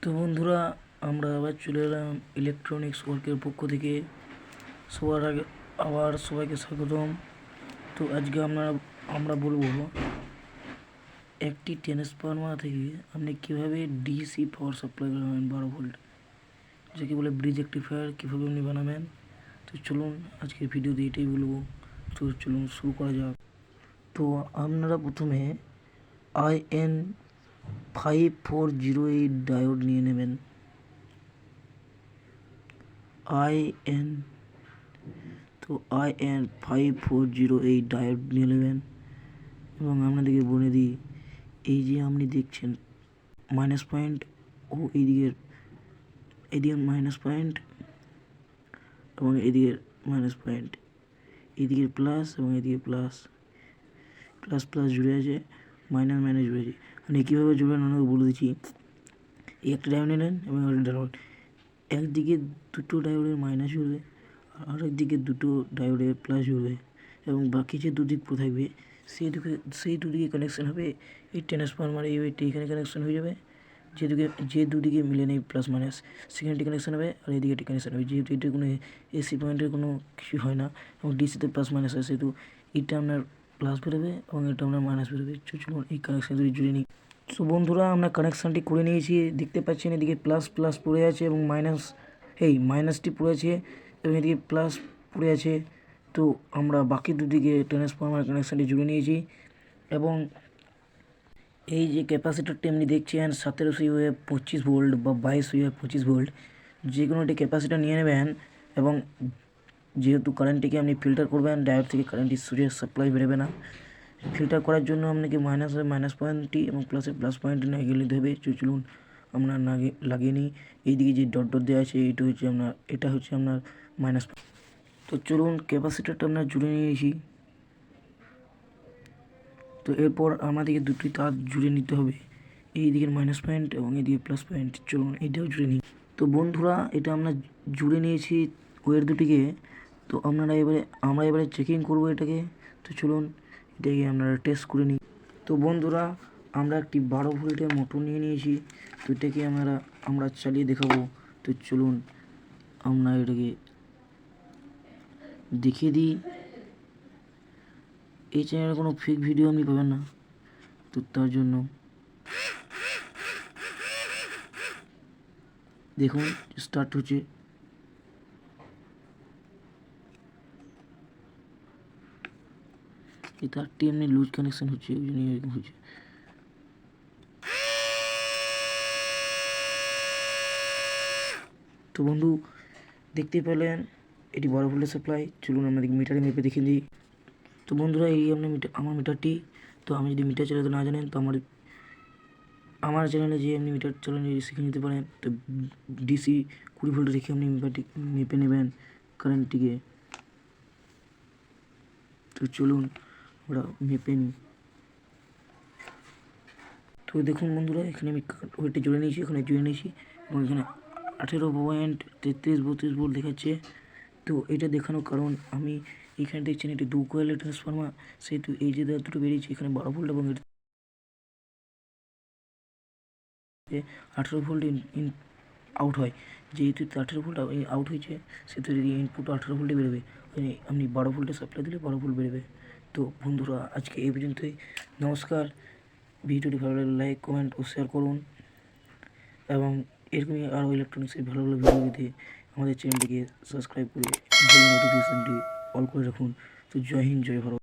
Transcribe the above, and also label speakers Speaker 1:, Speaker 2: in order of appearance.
Speaker 1: তো বন্ধুরা, আমরা আবার চলে এলাম ইলেকট্রনিক্স ওয়ার্কের পক্ষ থেকে। সবার আগে আবার সবাইকে স্বাগতম। তো আজকে আমরা বলবো একটি ট্রান্সফরমার থেকে আপনি কীভাবে ডিসি পাওয়ার সাপ্লাই বানাবেন 12 ভোল্ট, যাকে বলে ব্রিজ রেক্টিফায়ার, কীভাবে আপনি বানাবেন। তো চলুন আজকের ভিডিওতে এটাই বলবো। তো চলুন শুরু করা যাক। তো আপনারা প্রথমে IN5408 ডায়োড নিয়ে নেবেন। IN5408 ডায়োড নিয়ে নেবেন এবং আপনাদেরকে বলে দিই, এই যে আপনি দেখছেন মাইনাস পয়েন্ট ও এদিকে মাইনাস পয়েন্ট এবং এদিকে মাইনাস পয়েন্ট, এদিকে প্লাস এবং এদিকে প্লাস প্লাস জুড়ে আছে, মাইনাস জুড়ে আছে। আপনি কীভাবে জুড়বেন আপনাকে বলে দিচ্ছি। এই একটা ডায়োড নিলেন এবং একটা ডায়োড, একদিকে দুটো ডায়োডের মাইনাস জুড়বে আর একদিকে দুটো ডায়োডের প্লাস জুড়বে এবং বাকি যে দুদিক থাকবে সেই দুদিকে কানেকশান হবে। এই ট্রান্সফরমার এই ওয়েটটি এখানে কানেকশান হয়ে যাবে। যে দুদিকে মিলে নেই প্লাস মাইনাস, সেখানটি কানেকশান হবে আর এদিকে এটি কানেকশান হবে। যেহেতু এটা কোনো এসি পয়েন্টের কোনো কিছু হয় না এবং ডিসিতে প্লাস মাইনাস হয়, সেহেতু এটা আপনার প্লাস বেরোবে এবং এটা আপনার মাইনাস বেরোবে। চলুন এই কানেকশান দুটি জুড়ে নিই। সো বন্ধুরা, আমরা কানেকশানটি করে নিয়েছি। দেখতে পাচ্ছেন এদিকে প্লাস পড়ে আছে এবং মাইনাসটি পড়ে আছে এবং এদিকে প্লাস পড়ে আছে। তো আমরা বাকি দুদিকে ট্রান্সফরমার কানেকশানটি জুড়ে নিয়েছি এবং এই যে ক্যাপাসিটরটি আপনি দেখছেন 1700 25 ভোল্ট বা 2200 25 ভোল্ট, যে কোনো একটি ক্যাপাসিটর নিয়ে নেবেন এবং যেহেতু কারেন্টটিকে আপনি ফিল্টার করবেন, ডায়োড থেকে কারেন্টটি সোজা সাপ্লাই বেরোবে না। ফিল্টার করার জন্য আপনাকে মাইনাস পয়েন্টটি এবং প্লাস পয়েন্টটি লাগিয়ে নিতে হবে। চলুন আমরা লাগিয়ে নিই। এইদিকে যে ডট দেওয়া আছে এটা হচ্ছে আপনার মাইনাস। তো চলুন ক্যাপাসিটরটা আমরা জুড়ে নিয়েছি। তো এরপর আমাদেরকে দুটি তার জুড়ে নিতে হবে, এই দিকের মাইনাস পয়েন্ট এবং এদিকে প্লাস পয়েন্ট। চলুন এটাও জুড়ে নিই। তো বন্ধুরা, এটা আমরা জুড়ে নিয়েছি ওয়ের দুটিকে। তো আমরা এবারে চেকিং করব এটাকে। তো চলুন এটাকে আপনারা টেস্ট করে নিই। তো বন্ধুরা, আমরা একটি 12 ভোল্টের মোটর নিয়ে নিয়েছি। তো এটাকে আমরা চালিয়ে দেখাবো। তো চলুন আমরা এটাকে দেখিয়ে দিই। এই চ্যানেলে কোনো ফেক ভিডিও আপনি পাবেন না, তো তার জন্য দেখুন স্টার্ট হচ্ছে। এই তারটি এমনি লুজ কানেকশন হচ্ছে, ওই জন্য এরকম হচ্ছে। তো বন্ধু, দেখতে পেলেন এটি 12 ভোল্টের সাপ্লাই। চলুন আমাদের মিটারে মেপে দেখে দিই। তো বন্ধুরা, এই আপনার আমার মিটারটি। তো আমি যদি মিটার চালাতে না জানেন, তো আমার চ্যানেলে যে আপনি মিটার চালানো শিখে নিতে পারেন। তো ডিসি 20 ভোল্ট রেখে আপনি মিটারটি মেপে নেবেন কারেন্টটিকে। তো চলুন আমরা মেপে নিই। তো দেখুন বন্ধুরা, এখানে আমি ওয়েটটি জুড়ে নিয়েছি এবং এখানে 18.33 ভোল্ট দেখাচ্ছে। তো এটা দেখানোর কারণ, আমি এখানে দেখছেন এটি 2 কয়েলের ট্রান্সফরমার, সেহেতু এই যে দুটো বেরিয়েছে এখানে 12 ভোল্ট এবং 18 ভোল্ট ইন আউট হয়। যেহেতু 18 ভোল্ট আউট হয়েছে, সেহেতু যদি ইনপুট 18 ভোল্টে বেরোবে, আপনি 12 ভোল্টে সাপ্লাই দিলে 12 ভোল্ট বেরোবে। তো বন্ধুরা, আজকে এই পর্যন্তই। নমস্কার। ভিডিওটি ভালো লাগলে লাইক, কমেন্ট ও শেয়ার করুন এবং এরকমই আরও ইলেকট্রনিক্সের ভালো ভিডিও পেতে আমাদের চ্যানেলটিকে সাবস্ক্রাইব করে বেল নোটিফিকেশনটি অল করে রাখুন। তো জয় হিন্দ, জয় ভারত।